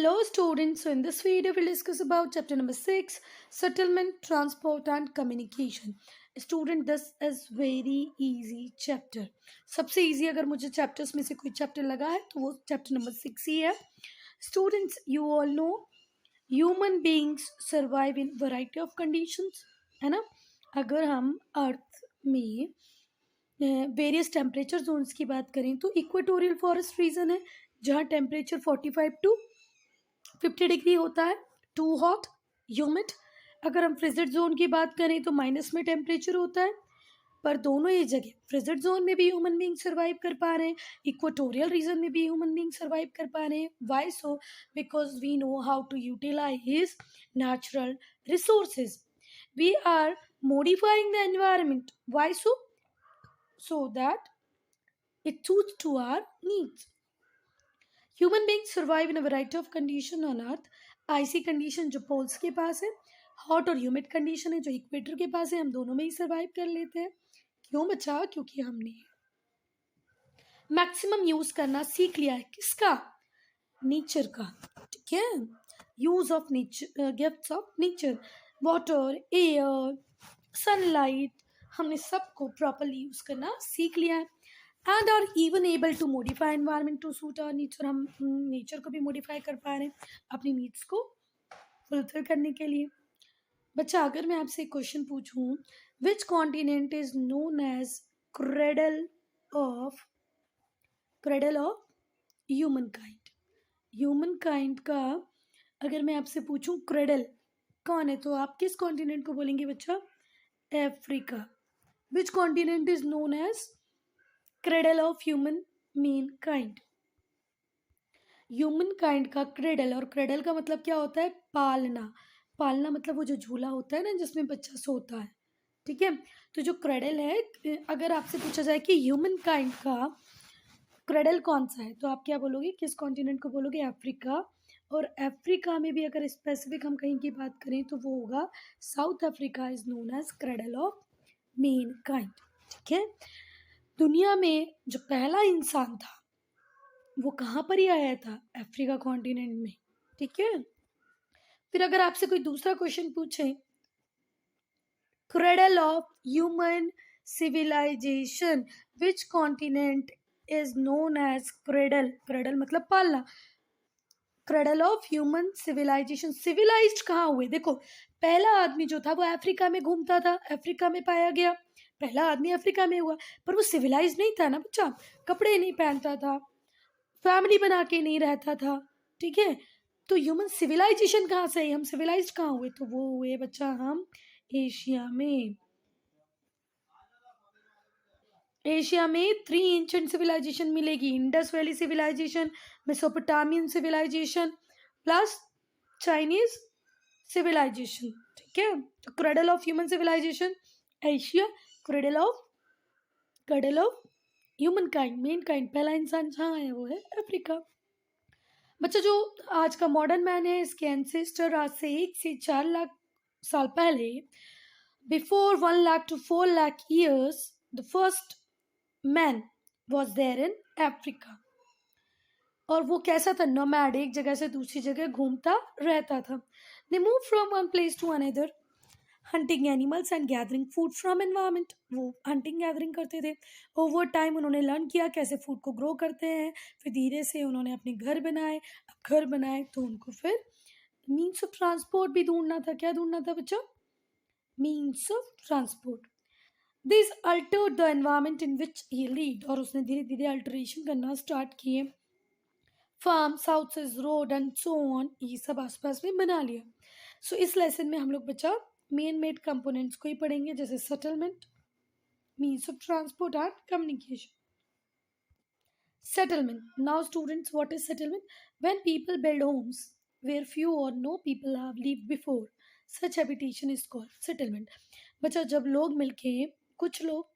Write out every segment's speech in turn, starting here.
Hello students, so in this video we'll discuss about chapter number 6, settlement, transport and communication. Student, this is very easy chapter. सबसे easy अगर मुझे chapters में से कोई chapter लगा है तो वो chapter number 6 ही है. Students, you all know human beings survive in variety of conditions, है ना. अगर हम अर्थ में वेरियस टेम्परेचर जोन्स की बात करें तो इक्वेटोरियल फॉरेस्ट रीजन है जहाँ टेम्परेचर 45 to 50 डिग्री होता है, टू हॉट, ह्यूमिड. अगर हम फ्रिजिड जोन की बात करें तो माइनस में टेम्परेचर होता है. पर दोनों ही जगह फ्रिजिड जोन में भी ह्यूमन बींग सर्वाइव कर पा रहे हैं, इक्वेटोरियल रीजन में भी ह्यूमन बींग सर्वाइव कर पा रहे हैं. Why so? Because we know how to utilise natural resources. We are modifying the environment. Why so? So that it suits to our needs. Human beings survive in a variety of condition on earth. Icy condition जो poles के पास है, hot और humid condition है जो equator के पास है, हम दोनों में ही सर्वाइव कर लेते हैं. क्यों बच्चा? क्योंकि हमने मैक्सिमम यूज करना सीख लिया है. किसका? नेचर का. ठीक है, use of nature, gifts of nature, water, air, sunlight, हमने सबको प्रॉपरली यूज करना सीख लिया है. And are even able to modify environment to suit our needs. और हम नेचर को भी मॉडिफाई कर पा रहे हैं अपनी नीड्स को फुलफिल करने के लिए. बच्चा, अगर मैं आपसे एक क्वेश्चन पूछूं, which continent is known as cradle of humankind. Humankind का अगर मैं आपसे पूछूं क्रेडल कौन है तो आप किस कॉन्टिनेंट को बोलेंगे बच्चा? Africa. Which continent is known as cradle of human mean kind. Humankind का क्रेडल, और क्रेडल का मतलब क्या होता है? पालना. पालना मतलब वो जो झूला होता है ना जिसमें बच्चा सोता है. ठीक है, तो जो क्रेडल है, अगर आपसे पूछा जाए कि ह्यूमन काइंड का क्रेडल कौन सा है तो आप क्या बोलोगे? किस कॉन्टिनेंट को बोलोगे? अफ्रीका. और अफ्रीका में भी अगर स्पेसिफिक हम कहीं की बात करें तो वो होगा South Africa is known as cradle of mankind. ठीक है, दुनिया में जो पहला इंसान था वो कहाँ पर ही आया था? अफ्रीका कॉन्टिनेंट में. ठीक है, फिर अगर आपसे कोई दूसरा क्वेश्चन पूछे, cradle of human civilization, which continent is known as cradle. Cradle मतलब पालना. Cradle of human civilization. Civilized कहाँ हुए? देखो, पहला आदमी जो था वो अफ्रीका में घूमता था, अफ्रीका में पाया गया. पहला आदमी अफ्रीका में हुआ, पर वो सिविलाइज नहीं था ना बच्चा. कपड़े नहीं पहनता था, फैमिली बना के नहीं रहता था. ठीक है, तो ह्यूमन सिविलाइजेशन कहाँ से? हम सिविलाइज्ड कहाँ हुए? तो वो हुए बच्चा हम एशिया में. एशिया में 3 एंशिएंट सिविलाइजेशन मिलेगी: Indus valley civilization, Mesopotamian civilization plus Chinese civilization. ठीक है, तो cradle of human civilization Asia, cradle of humankind, mankind, पहला इंसान जहाँ है वो है अफ्रीका. बच्चा, जो आज का मॉडर्न मैन है इसके एंसेस्टर आज से 1 से 4 लाख साल पहले, before 1 lakh to 4 lakh years, the first man was there in Africa. और वो कैसा था? नोमैड, एक जगह से दूसरी जगह घूमता रहता था. They move from one place to another, hunting animals and gathering food from environment. वो हंटिंग गैदरिंग करते थे. ओवर टाइम उन्होंने लर्न किया कैसे फूड को ग्रो करते हैं. फिर धीरे से उन्होंने अपने घर बनाए. अब घर बनाए तो उनको फिर मीन्स ऑफ ट्रांसपोर्ट भी ढूंढना था. क्या ढूंढना था बच्चों? Means of transport. This altered the environment in which he lived. और उसने धीरे धीरे अल्टरेशन करना स्टार्ट किए. Farm, houses, road and so on, ये सब आसपास में बना लिया. सो इस लेसन में हम लोग बच्चा मेन मेड कंपोनेंट्स को ही पढ़ेंगे, जैसे settlement, means of transport and communication. Settlement. Now students, what is settlement? When people build homes where few or no people have lived before, such habitation is called settlement. बच्चा, जब लोग मिलके, कुछ लोग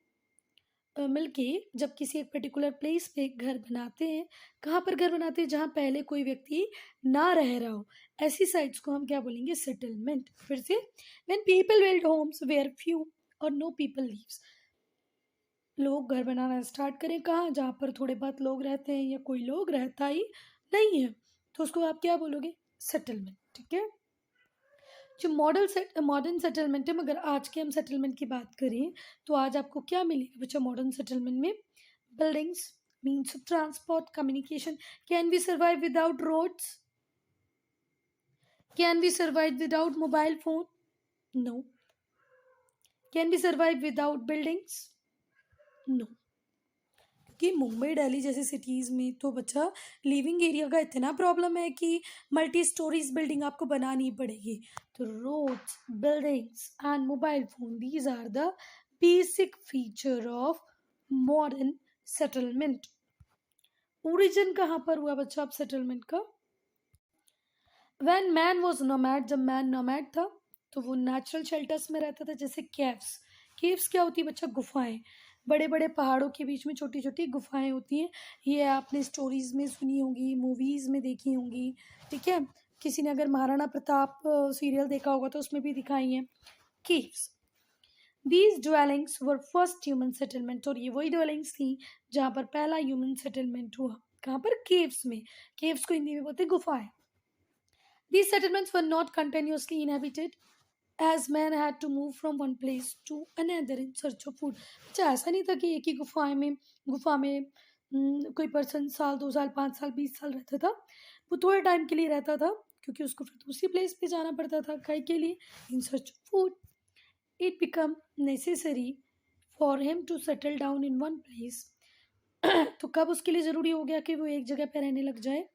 मिलके जब किसी एक पर्टिकुलर प्लेस पे घर बनाते हैं, कहाँ पर घर बनाते हैं? जहाँ पहले कोई व्यक्ति ना रह रहा हो, ऐसी साइट्स को हम क्या बोलेंगे? सेटलमेंट. फिर से, when people build homes where few or no people lives, लोग घर बनाना स्टार्ट करें कहाँ? जहाँ पर थोड़े बहुत लोग रहते हैं या कोई लोग रहता ही नहीं है. तो उसको आप क्या बोलोगे? सेटलमेंट। ठीक है। जो मॉडर्न सेटलमेंट है, मगर आज के हम सेटलमेंट की बात करें तो आज आपको क्या मिलेगा बच्चा मॉडर्न सेटलमेंट में? Buildings, means of transport, communication. Can we survive without roads? Can we survive without mobile phone? No. Can we survive without buildings? No. कि मुंबई दिल्ली जैसे सिटीज़ में तो बच्चा लिविंग एरिया का इतना प्रॉब्लम है कि मल्टी स्टोरीज बिल्डिंग आपको बनानी पड़ेगी। तो roads, buildings and mobile phone, these are the basic feature of modern settlement. Origin कहाँ पर हुआ बच्चा आप सेटलमेंट का? व्हेन मैन वॉज नोमैड, जब मैन नोमैड था तो वो नेचुरल शेल्टर्स में रहता था, जैसे केव्स। केव्स क्या होती है बच्चा? गुफाएं। बड़े बड़े पहाड़ों के बीच में छोटी छोटी गुफाएं होती हैं। ये आपने स्टोरीज में सुनी होंगी, मूवीज में देखी होंगी। ठीक है। किसी ने अगर महाराणा प्रताप सीरियल देखा होगा तो उसमें भी दिखाई हैं caves. These dwellings were first human settlement, और ये वही ड्वेलिंग्स थी जहाँ पर पहला ह्यूमन सेटलमेंट हुआ। कहाँ पर? केव्स में। केव्स को हिंदी में बोलते हैं गुफाएं। These settlements were not continuously inhabited, as men had to move from one place to another in search of food. अच्छा, ऐसा नहीं था कि एक ही गुफा में कोई पर्सन साल, 2 साल, 5 साल, 20 साल रहता था। वो थोड़े टाइम के लिए रहता था क्योंकि उसको फिर दूसरी प्लेस पे जाना पड़ता था खाई के लिए, in search of food. It become necessary for him to settle down in one place. तो कब उसके लिए ज़रूरी हो गया कि वो एक जगह पे रहने लग जाए,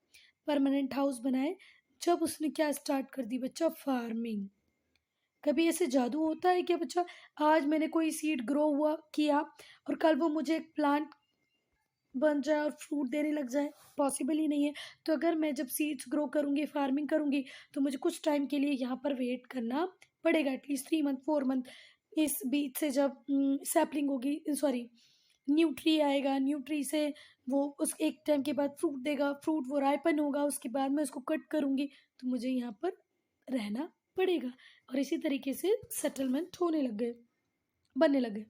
परमानेंट हाउस बनाए? जब उसने क्या स्टार्ट कर दी बच्चा? फार्मिंग। कभी ऐसे जादू होता है क्या बच्चा? आज मैंने कोई सीड ग्रो हुआ किया और कल वो मुझे एक प्लांट बन जाए और फ्रूट देने लग जाए? पॉसिबल ही नहीं है। तो अगर मैं जब सीड्स ग्रो करूँगी, फार्मिंग करूँगी, तो मुझे कुछ टाइम के लिए यहाँ पर वेट करना पड़ेगा, एटलीस्ट 3 मंथ, 4 मंथ। इस बीच से जब सैपलिंग होगी, सॉरी, न्यूट्री आएगा, न्यूट्री से वो उस एक टाइम के बाद फ्रूट देगा, फ्रूट वो राइपन होगा, उसके बाद मैं उसको कट करूँगी, तो मुझे यहाँ पर रहना पड़ेगा। और इसी तरीके से सेटलमेंट होने लग गए, बनने लगे।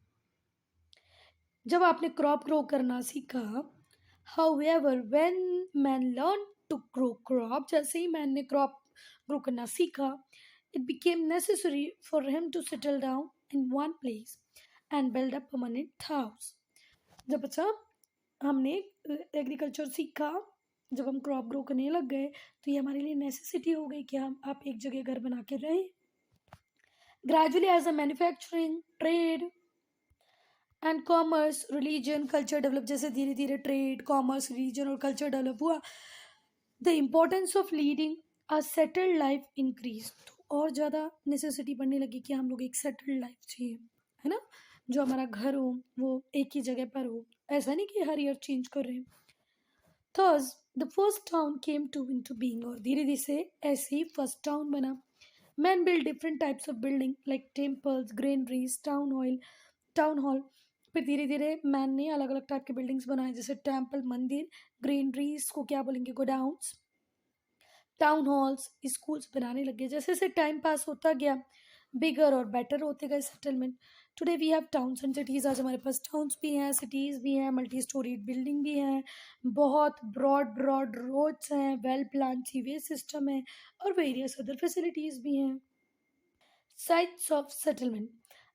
जब आपने क्रॉप ग्रो करना सीखा, however when man learn to grow crop, जैसे ही मैन ने क्रॉप ग्रो करना सीखा, it became necessary for him to settle down in one place and build a permanent house. जब अच्छा हमने एग्रीकल्चर सीखा, जब हम क्रॉप ग्रो करने लग गए, तो ये हमारे लिए नेसेसिटी हो गई कि हम आप एक जगह घर बना के रहें। Gradually as a manufacturing, trade and commerce, religion, culture develop, जैसे धीरे धीरे ट्रेड, कॉमर्स, रिलीजन और कल्चर डेवलप हुआ, the importance of leading a settled life increase. तो और ज़्यादा नेसेसिटी बढ़ने लगी कि हम लोग एक सेटल्ड लाइफ चाहिए, है ना? जो हमारा घर हो वो एक ही जगह पर हो, ऐसा नहीं कि हर ईयर चेंज कर रहे हैं। Thus the first town came to into being, और धीरे धीरे से ऐसे ही फर्स्ट टाउन बना। Man build different types of building like temples, granaries, town hall. फिर धीरे धीरे मैन ने अलग अलग टाइप के बिल्डिंग्स बनाए, जैसे टेम्पल, मंदिर, ग्रेनरीज को क्या बोलेंगे? गोडाउन्स, टाउन हॉल्स, स्कूल्स बनाने लगे। जैसे जैसे टाइम पास होता गया, बिगर और बेटर होते गए settlement. Today we have towns and cities. आज हमारे पास टाउन्स भी हैं, सिटीज़ भी हैं, मल्टी स्टोरीड बिल्डिंग भी हैं, बहुत ब्रॉड ब्रॉड रोड्स हैं, वेल प्लान सीवेज सिस्टम है, और वेरियस अदर फैसिलिटीज़ भी हैं। Sites of settlement.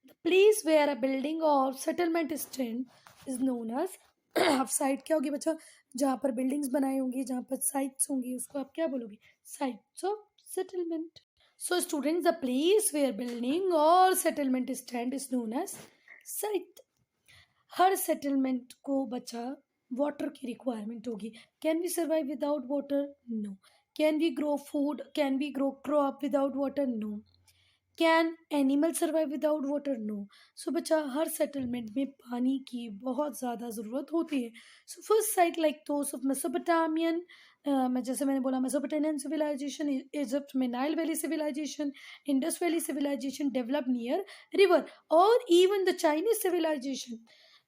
The place where a building or settlement stand is known as अब साइट क्या होगी बच्चा? जहाँ पर बिल्डिंग्स बनाई होंगी, जहाँ पर साइट्स होंगी, उसको आप क्या बोलोगे? Sites of settlement. So students, the place where building और settlement stand is known as site. हर सेटलमेंट को बच्चा वाटर की रिक्वायरमेंट होगी। Can we survive without water? No. Can we grow food, can we grow crop without water? No. Can animal survive without water? No. So बच्चा हर settlement में पानी की बहुत ज़्यादा ज़रूरत होती है। So first site like those of Mesopotamian, मैं जैसे मैंने बोला मेसोपोटामियन सिविलाइजेशन, इजिप्ट में Nile valley civilisation, Indus valley civilisation develop near river, और even the Chinese civilisation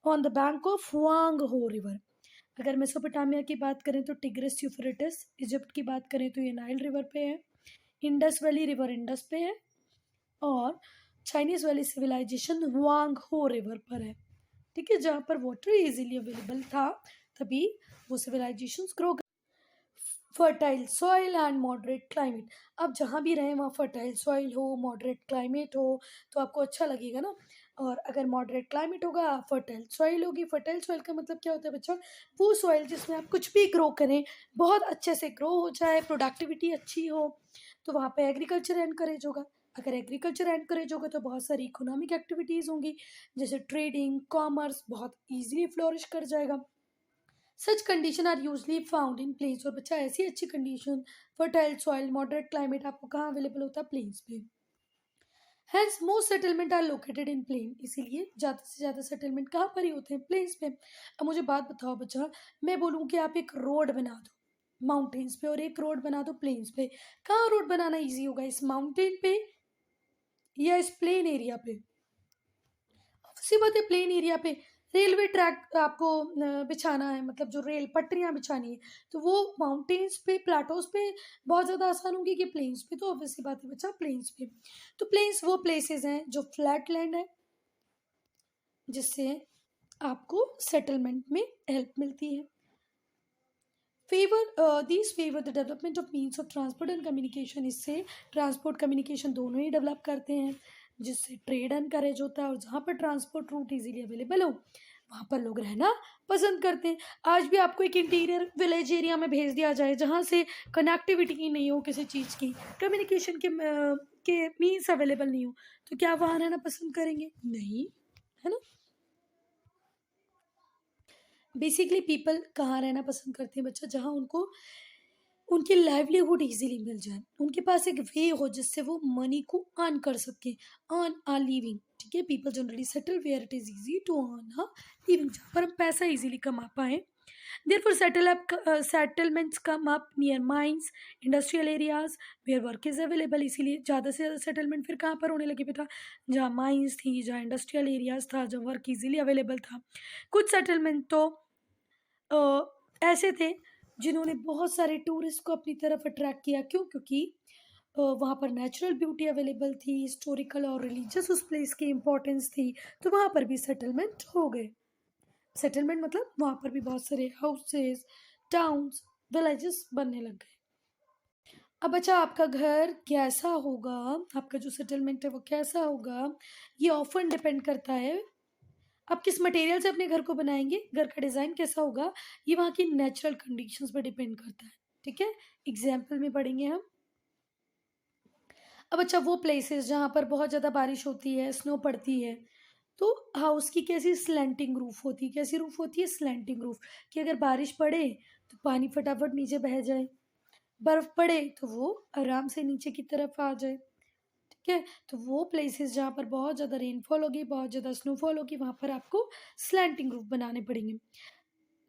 on the bank of Huang Ho river. अगर मेसोपोटामिया की बात करें तो टिग्रिस यूफ्रेटिस, इजिप्ट की बात करें तो ये नाइल रिवर पे है, इंडस वैली रिवर इंडस पे है, और चाइनीज वाली सिविलाइजेशन हुआंग हो रिवर पर है। ठीक है, जहाँ पर वाटर इजीली अवेलेबल था, तभी वो civilizations grow. Fertile soil and moderate climate. आप जहाँ भी रहें वहाँ फर्टाइल सॉइल हो, मॉडरेट क्लाइमेट हो, तो आपको अच्छा लगेगा ना। और अगर मॉडरेट क्लाइमेट होगा, फर्टाइल सॉइल होगी। फर्टाइल सॉइल का मतलब क्या होता है बच्चा? वो सॉइल जिसमें आप कुछ भी ग्रो करें, बहुत अच्छे से ग्रो हो जाए, प्रोडक्टिविटी अच्छी हो, तो वहाँ पे एग्रीकल्चर एनकरेज होगा। अगर एग्रीकल्चर एनकरेज होगा तो बहुत सारी इकोनॉमिक एक्टिविटीज़ होंगी, जैसे ट्रेडिंग, कॉमर्स बहुत ईजिली फ्लोरिश कर जाएगा। Such condition are usually found in plains. और बच्चा ऐसी अच्छी condition, fertile soil, moderate climate आपको कहाँ अवेलेबल होता है? प्लेन्स पे। Hence most settlement are located in plain. इसीलिए ज़्यादा से ज़्यादा सेटलमेंट कहाँ पर ही होते हैं? प्लेन्स पे। अब मुझे बात बताओ बच्चा, मैं बोलूँ कि आप एक रोड बना दो माउंटेन्स पे और एक रोड बना दो प्लेन्स पे, कहाँ रोड बनाना ईजी होगा? इस माउंटेन पे या इस प्लेन एरिया पे? सी बात है, प्लेन एरिया पे रेलवे ट्रैक आपको बिछाना है, मतलब जो रेल पटरियां बिछानी है, तो वो माउंटेन्स पे, प्लाटोज पे बहुत ज़्यादा आसान होगी कि प्लेन्स पे? तो ऑब्वियसली बात है बच्चा, प्लेन्स पे। तो प्लेन्स वो प्लेसेस हैं जो फ्लैट लैंड है, जिससे आपको सेटलमेंट में हेल्प मिलती है। Favour these favour the development of means of transport and communication. इससे ट्रांसपोर्ट कम्युनिकेशन दोनों ही डेवलप करते हैं, जिससे ट्रेड एनकरेज होता है। और जहाँ पर ट्रांसपोर्ट रूट इजीली अवेलेबल हो, वहाँ पर लोग रहना पसंद करते हैं। आज भी आपको एक इंटीरियर विलेज एरिया में भेज दिया जाए जहाँ से कनेक्टिविटी ही नहीं हो, किसी चीज़ की कम्युनिकेशन के मीन्स अवेलेबल नहीं हो, तो क्या वहाँ रहना पसंद करेंगे? नहीं, है ना। बेसिकली पीपल कहाँ रहना पसंद करते हैं बच्चा? जहाँ उनको उनकी लाइवलीहुड इजीली मिल जाए, उनके पास एक वे हो जिससे वो मनी को अर्न कर सके, अर्न आ लिविंग। ठीक है, people generally settle where it is easy to earn a living, जहाँ पर हम पैसा इजीली कमा पाए। Therefore, settlements come up near mines, industrial areas where work is available। इसीलिए ज़्यादा से ज़्यादा सेटलमेंट फिर कहाँ पर होने लगे बेटा? जहाँ माइंस थी, जहाँ इंडस्ट्रियल एरियाज था, जहाँ वर्क इजीली अवेलेबल था। कुछ सेटलमेंट तो ऐसे थे जिन्होंने बहुत सारे टूरिस्ट को अपनी तरफ अट्रैक्ट किया। क्यों? क्योंकि वहाँ पर नेचुरल ब्यूटी अवेलेबल थी, हिस्टोरिकल और रिलीजियस उस प्लेस की इम्पोर्टेंस थी, तो वहाँ पर भी सेटलमेंट हो गए। सेटलमेंट मतलब वहाँ पर भी बहुत सारे हाउसेस, टाउन्स, विलेजेस बनने लग गए। अब अच्छा, आपका घर कैसा होगा, आपका जो सेटलमेंट है वो कैसा होगा, ये ऑफन डिपेंड करता है आप किस मटेरियल से अपने घर को बनाएंगे, घर का डिज़ाइन कैसा होगा, ये वहाँ की नेचुरल कंडीशंस पर डिपेंड करता है। ठीक है, एग्जाम्पल में पढ़ेंगे हम। अब अच्छा, वो प्लेसेस जहाँ पर बहुत ज़्यादा बारिश होती है, स्नो पड़ती है, तो हाउस की कैसी स्लैंटिंग रूफ होती है? कैसी रूफ होती है? स्लैंटिंग रूफ, कि अगर बारिश पड़े तो पानी फटाफट नीचे बह जाए, बर्फ़ पड़े तो वो आराम से नीचे की तरफ आ जाए। ठीक है, तो वो प्लेसेस जहाँ पर बहुत ज़्यादा रेनफॉल होगी, बहुत ज़्यादा स्नोफॉल होगी, वहाँ पर आपको स्लैंटिंग रूफ बनाने पड़ेंगे।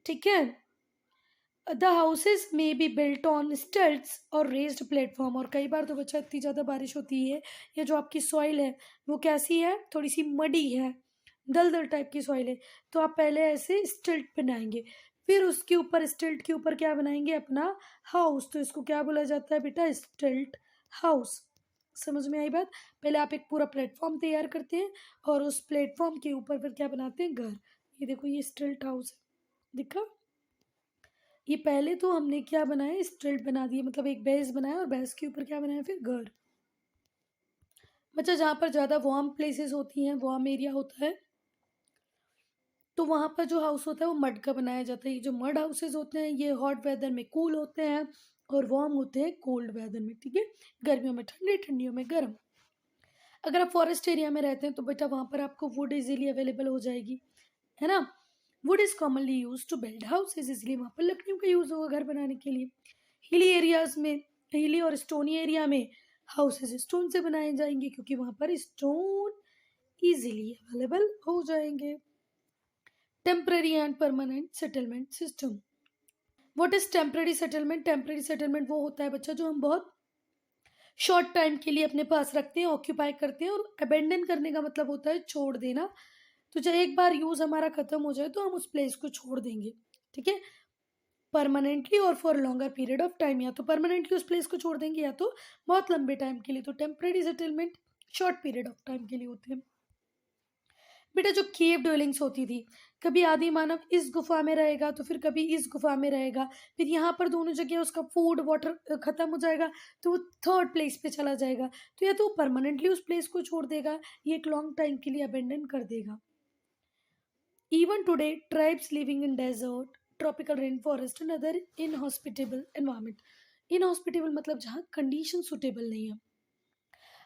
ठीक है, द हाउसेज में बी बिल्ट ऑन स्टिल्ट्स और रेज्ड प्लेटफॉर्म। और कई बार तो बच्चा इतनी ज़्यादा बारिश होती है, या जो आपकी सॉइल है वो कैसी है? थोड़ी सी मडी है, दलदल टाइप की सॉइल है, तो आप पहले ऐसे स्टिल्ट बनाएंगे, फिर उसके ऊपर, स्टिल्ट के ऊपर क्या बनाएंगे? अपना हाउस। तो इसको क्या बोला जाता है बेटा? स्टिल्ट हाउस। समझ में आई बात? पहले आप एक पूरा प्लेटफॉर्म तैयार करते हैं और उस प्लेटफॉर्म के ऊपर फिर क्या बनाते हैं? घर। ये देखो, ये स्टिल्ट हाउस है, दिखा? ये पहले तो हमने क्या बनाया? स्ट्रेट बना दिए, मतलब एक बेस बनाया और बेस के ऊपर क्या बनाया? फिर घर। बच्चा, जहाँ पर ज़्यादा वार्म प्लेसेस होती हैं, वार्म एरिया होता है, तो वहाँ पर जो हाउस होता है वो मड का बनाया जाता है। ये जो मड हाउसेज होते हैं, ये हॉट वेदर में कूल होते हैं और वार्म होते हैं कोल्ड वेदर में। ठीक है, गर्मियों में ठंडे, ठंडियों में गर्म। अगर आप फॉरेस्ट एरिया में रहते हैं तो बेटा वहाँ पर आपको वुड इजीली अवेलेबल हो जाएगी, है ना। Wood is commonly use to build houses, इसलिए वहाँ पर लकड़ियों का यूज होगा घर बनाने के लिए। हिली एरियाज में, हिली और स्टोनी एरिया में हाउसेज स्टोन से बनाए जाएंगे, क्योंकि वहाँ पर स्टोन इजीली अवेलेबल हो जाएंगे। Temporary and permanent settlement system. What is temporary settlement? Temporary settlement वो होता है बच्चा जो हम बहुत शॉर्ट टाइम के लिए अपने पास रखते हैं, ऑक्यूपाई करते हैं। और अबेंडन करने का मतलब होता है छोड़ देना। तो जब एक बार यूज हमारा खत्म हो जाए तो हम उस प्लेस को छोड़ देंगे। ठीक है, परमानेंटली और for longer period of time, या तो परमानेंटली उस प्लेस को छोड़ देंगे या तो बहुत लंबे टाइम के लिए। तो temporary settlement short period of time के लिए होते हैं। बेटा जो केव ड्वेलिंग्स होती थी, कभी आदि मानव इस गुफा में रहेगा तो फिर कभी इस गुफा में रहेगा, फिर यहाँ पर दोनों जगह उसका फूड वाटर खत्म हो जाएगा तो वो थर्ड प्लेस पे चला जाएगा। तो या तो परमानेंटली उस प्लेस को छोड़ देगा, ये एक लॉन्ग टाइम के लिए अबेंडन कर देगा। Even today, tribes living in desert, tropical rainforest and other inhospitable environment. Inhospitable मतलब जहाँ कंडीशन सुटेबल नहीं है।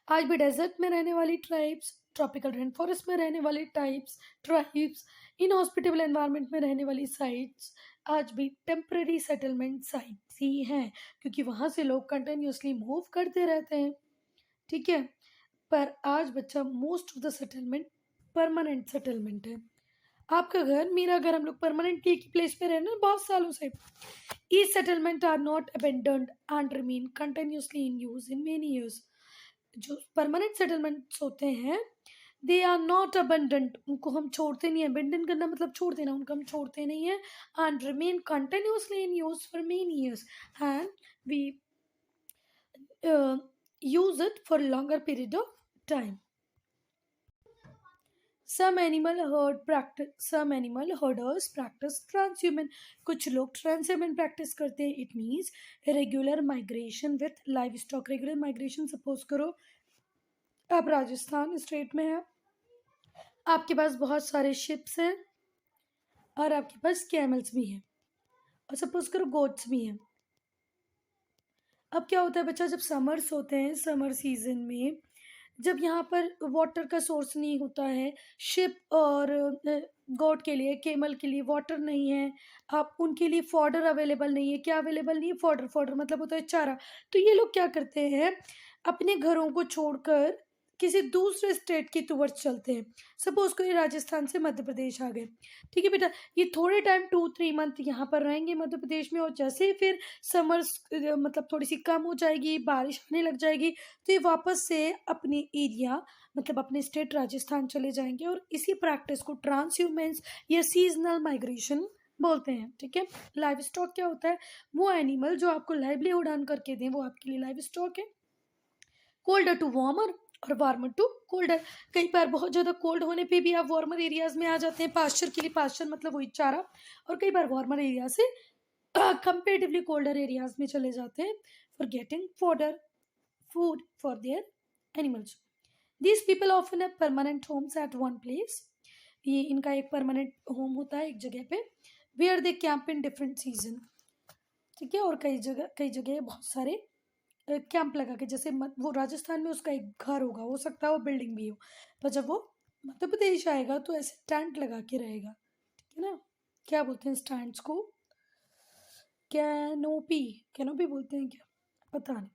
आज भी डेजर्ट में रहने वाली ट्राइब्स, ट्रॉपिकल रेन फॉरेस्ट में रहने वाली ट्राइब्स, इनहॉस्पिटेबल एनवायरनमेंट में रहने वाली साइट्स आज भी टेम्पररी सेटलमेंट साइट्स ही हैं, क्योंकि वहाँ से लोग कंटिन्यूसली मूव करते रहते हैं। ठीक है, पर आज बच्चा most of the settlement permanent settlement है। आपका घर, मेरा घर, हम लोग परमानेंटली एक ही प्लेस पे रह रहे हैं बहुत सालों से। Each settlement are not abandoned and remain continuously in use in many years. जो परमानेंट सेटलमेंट्स होते हैं, दे आर नॉट अबंडेंट, उनको हम छोड़ते नहीं है। अबेंडन करना मतलब छोड़ देना, उनको हम छोड़ते नहीं है। And remain continuously in use for many years and we use it for longer period of time. Some animal herders practice transhuman. कुछ लोग ट्रांसह्यूमन प्रैक्टिस करते हैं। It means regular migration with live stock. Regular migration, suppose करो आप Rajasthan state में हैं, आपके पास बहुत सारे शिप्स हैं और आपके पास कैमल्स भी हैं और सपोज करो गोट्स भी हैं। अब क्या होता है बच्चा, जब समर्स होते हैं, समर सीजन में जब यहाँ पर वाटर का सोर्स नहीं होता है, शिप और गोट के लिए, केमल के लिए वाटर नहीं है, आप उनके लिए फॉडर अवेलेबल नहीं है। क्या अवेलेबल नहीं है? फॉडर। फॉडर मतलब होता है चारा। तो ये लोग क्या करते हैं, अपने घरों को छोड़कर किसी दूसरे स्टेट की टूवर्ड्स चलते हैं। सपोज कोई राजस्थान से मध्य प्रदेश आ गए, ठीक है बेटा, ये थोड़े टाइम 2-3 मंथ यहाँ पर रहेंगे मध्य प्रदेश में, और जैसे ही फिर समर्स मतलब थोड़ी सी कम हो जाएगी, बारिश आने लग जाएगी, तो ये वापस से अपने एरिया मतलब अपने स्टेट राजस्थान चले जाएंगे। और इसी प्रैक्टिस को ट्रांसह्यूमेंस या सीजनल माइग्रेशन बोलते हैं। ठीक है, लाइव स्टॉक क्या होता है? वो एनिमल जो आपको लाइवलीहुड अर्न करके दें, वो आपके लिए लाइव स्टॉक है। कोल्डर टू वार्मर और वार्मर टू कोल्डर। कई बार बहुत ज़्यादा कोल्ड होने पे भी आप वार्मर एरियाज में आ जाते हैं पास्चर के लिए। पास्चर मतलब वही चारा। और कई बार वार्मर एरिया से कंपेरेटिवली कोल्डर एरियाज में चले जाते हैं for getting fodder food for their animals. These people often have permanent homes at one place. ये इनका एक परमानेंट होम होता है एक जगह पे, where they camp in different season. ठीक है, और कई जगह बहुत सारे कैंप लगा के, जैसे वो राजस्थान में उसका एक घर होगा, हो सकता है वो बिल्डिंग भी हो, पर जब वो मध्य प्रदेश आएगा तो ऐसे टेंट लगा के रहेगा। ठीक है ना, क्या बोलते हैं इस टेंट्स को? कैनोपी। कैनोपी बोलते हैं क्या, पता नहीं।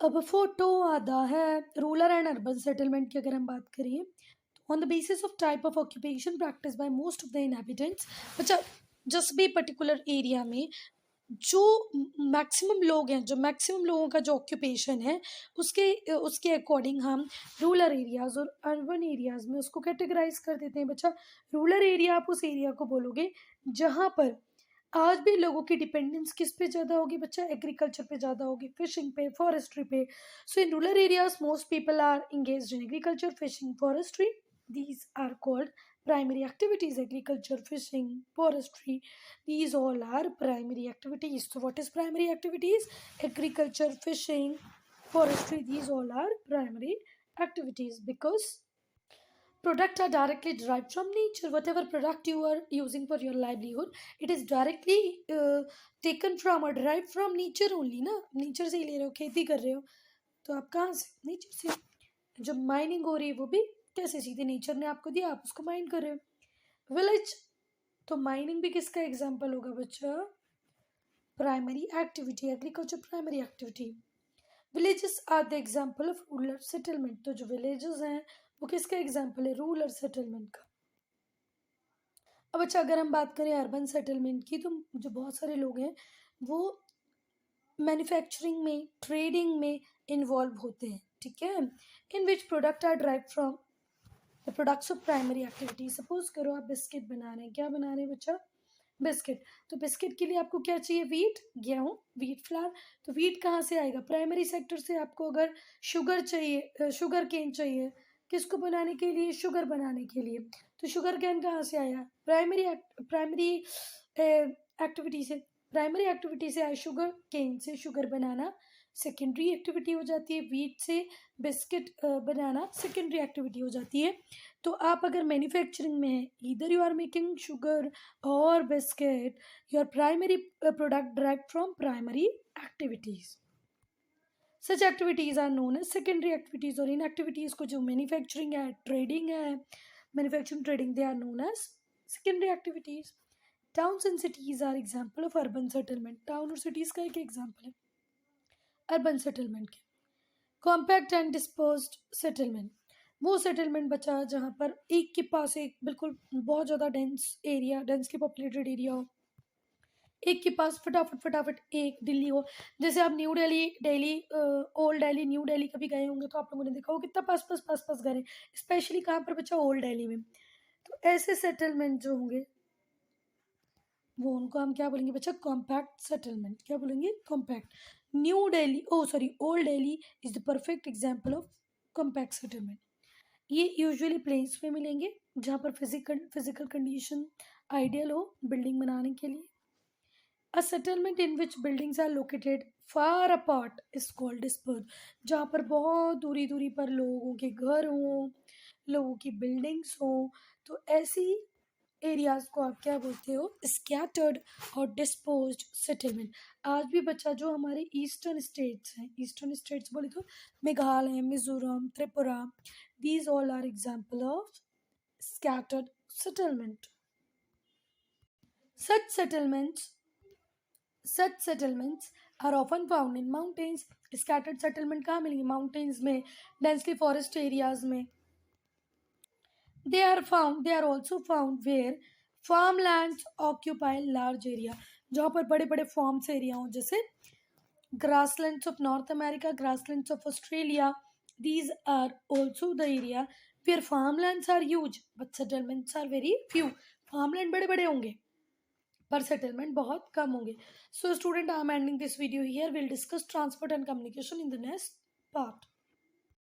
अब फोटो आधा है रूरल एंड अर्बन सेटलमेंट की। अगर हम बात करें तो on the basis of type of occupation practice by most of the inhabitants. अच्छा, जिस भी पर्टिकुलर एरिया में जो मैक्सिमम लोग हैं, जो मैक्सिमम लोगों का जो ऑक्यूपेशन है, उसके उसके अकॉर्डिंग हम रूरल एरियाज और अर्बन एरियाज में उसको कैटेगराइज कर देते हैं। बच्चा, रूरल एरिया आप उस एरिया को बोलोगे जहाँ पर आज भी लोगों की डिपेंडेंस किस पे ज़्यादा होगी बच्चा? एग्रीकल्चर पे ज़्यादा होगी, फिशिंग पे, फॉरेस्ट्री पे। So in rural areas most people are engaged in agriculture, fishing, forestry. These are called primary activities. Agriculture, fishing, forestry, these all are primary activities. So what is primary activities? Agriculture, fishing, forestry, these all are primary activities because product are directly derived from nature. Whatever product you are using for your livelihood, it is directly taken from or derived from nature only ना। Nature से ही ले रहे हो, खेती कर रहे हो तो आप कहाँ से? नेचर से। जो माइनिंग हो रही है वो भी कैसे? सीधे नेचर ने आपको दिया, आप उसको माइन कर रहे हो। विलेज, तो माइनिंग भी किसका एग्जाम्पल होगा बच्चा? Primary activity, agriculture primary activity. Villages are the example of rural settlement. तो जो विलेजेस हैं वो किसका एग्जाम्पल है? रूरल सेटलमेंट का। अब अच्छा, अगर हम बात करें अर्बन सेटलमेंट की, तो जो बहुत सारे लोग हैं वो मैन्युफैक्चरिंग में, ट्रेडिंग में इन्वॉल्व होते हैं। ठीक है, in which product are drive from the products of primary activity. Suppose करो आप बिस्किट बना रहे हैं। क्या बना रहे हैं बच्चा? बिस्किट। तो बिस्किट के लिए आपको क्या चाहिए? वीट, गेहूँ, वीट फ्लावर। तो वीट कहाँ से आएगा? प्राइमरी सेक्टर से। आपको अगर शुगर चाहिए, शुगर केन चाहिए, किसको बनाने के लिए? शुगर बनाने के लिए। तो शुगर कैन कहाँ से आया? प्राइमरी एक्टिविटी से। प्राइमरी एक्टिविटी से आया शुगर केन से शुगर बनाना। सेकेंडरी एक्टिविटी हो जाती है वीट से बिस्किट बनाना, सेकेंडरी एक्टिविटी हो जाती है। तो आप अगर मैन्युफैक्चरिंग में है, इधर यू आर मेकिंग शुगर और biscuit, your primary product direct from primary activities. Such activities are known as secondary activities. और इन एक्टिविटीज को जो मैन्युफैक्चरिंग है, ट्रेडिंग है, manufacturing trading, they are known as secondary activities. Towns and cities are example of urban settlement. Town और cities का एक example है अर्बन सेटलमेंट के। कॉम्पैक्ट एंड डिस्पर्स्ड सेटलमेंट, वो सेटलमेंट बचा जहाँ पर एक के पास एक बिल्कुल बहुत ज़्यादा डेंसली पॉपुलेटेड एरिया हो, एक के पास फटाफट फटाफट एक दिल्ली हो। जैसे आप new Delhi old Delhi new Delhi कभी गए होंगे तो आप लोगों ने देखा हो कितना पास पास घर है, स्पेशली कहाँ पर बचा? ओल्ड दिल्ली में। तो ऐसे सेटलमेंट जो होंगे वो उनको हम क्या बोलेंगे बच्चा? Compact settlement. क्या बोलेंगे? Compact. New Delhi old Delhi is the perfect example of compact settlement. ये यूजुअली प्लेस में मिलेंगे जहाँ पर फिजिकल कंडीशन आइडियल हो बिल्डिंग बनाने के लिए। A settlement in which buildings are located far apart is called disperse. जहाँ पर बहुत दूरी दूरी पर लोगों के घर हों, लोगों की बिल्डिंग्स हों, तो ऐसी एरियाज को आप क्या बोलते हो? स्कैटर्ड और डिस्पोज्ड सेटलमेंट। आज भी बच्चा जो हमारे ईस्टर्न स्टेट्स हैं, ईस्टर्न स्टेट्स बोले तो Meghalaya, Mizoram, Tripura, these all are example of scattered settlement. Such settlements such settlements are often found in mountains. Scattered settlement कहाँ मिलेंगे? माउंटेन्स में, डेंसली फॉरेस्ट एरियाज में। They are also found where farmlands occupy large area, जहाँ पर बड़े बड़े farms area हों, जैसे grasslands of North America, grasslands of Australia. These are also the area where farmlands are huge but settlements are very few. Farmland बड़े बड़े होंगे पर settlement बहुत कम होंगे. So student, I am ending this video here. We'll discuss transport and communication in the next part.